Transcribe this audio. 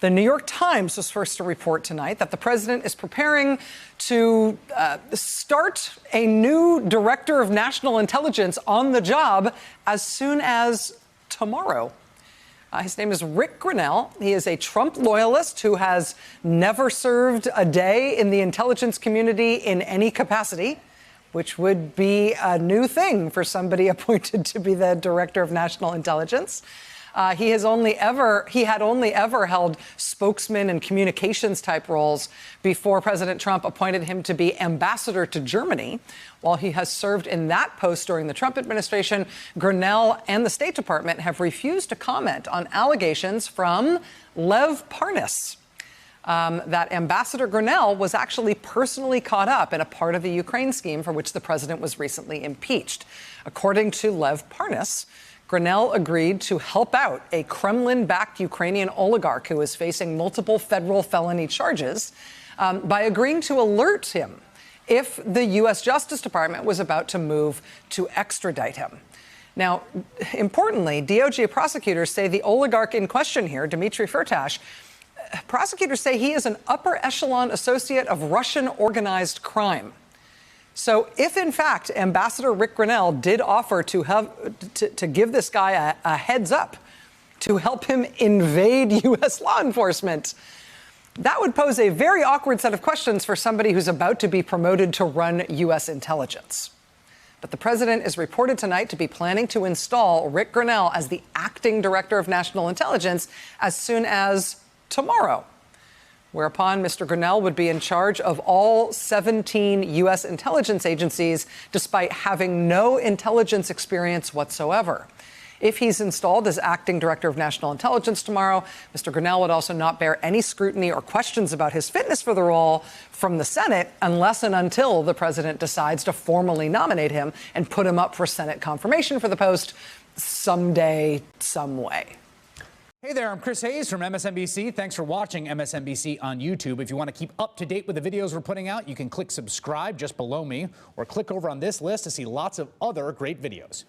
The New York Times was first to report tonight that the president is preparing to start a new director of national intelligence on the job as soon as tomorrow. His name is Rick Grenell. He is a Trump loyalist who has never served a day in the intelligence community in any capacity, which would be a new thing for somebody appointed to be the director of national intelligence. He had only ever held spokesman and communications type roles before President Trump appointed him to be ambassador to Germany. While he has served in that post during the Trump administration, Grenell and the State Department have refused to comment on allegations from Lev Parnas. That Ambassador Grenell was actually personally caught up in a part of the Ukraine scheme for which the president was recently impeached. According to Lev Parnas, Grenell agreed to help out a Kremlin-backed Ukrainian oligarch who is facing multiple federal felony charges by agreeing to alert him if the U.S. Justice Department was about to move to extradite him. Now, importantly, DOJ prosecutors say the oligarch in question here, Dmitry Firtash, prosecutors say he is an upper echelon associate of Russian organized crime. So if, in fact, Ambassador Rick Grenell did offer to give this guy a heads up to help him invade U.S. law enforcement, that would pose a very awkward set of questions for somebody who's about to be promoted to run U.S. intelligence. But the president is reported tonight to be planning to install Rick Grenell as the acting director of national intelligence as soon as tomorrow, whereupon Mr. Grenell would be in charge of all 17 U.S. intelligence agencies, despite having no intelligence experience whatsoever. If he's installed as acting director of national intelligence tomorrow, Mr. Grenell would also not bear any scrutiny or questions about his fitness for the role from the Senate unless and until the president decides to formally nominate him and put him up for Senate confirmation for the post someday, some way. Hey there, I'm Chris Hayes from MSNBC. Thanks for watching MSNBC on YouTube. If you want to keep up to date with the videos we're putting out, you can click subscribe just below me or click over on this list to see lots of other great videos.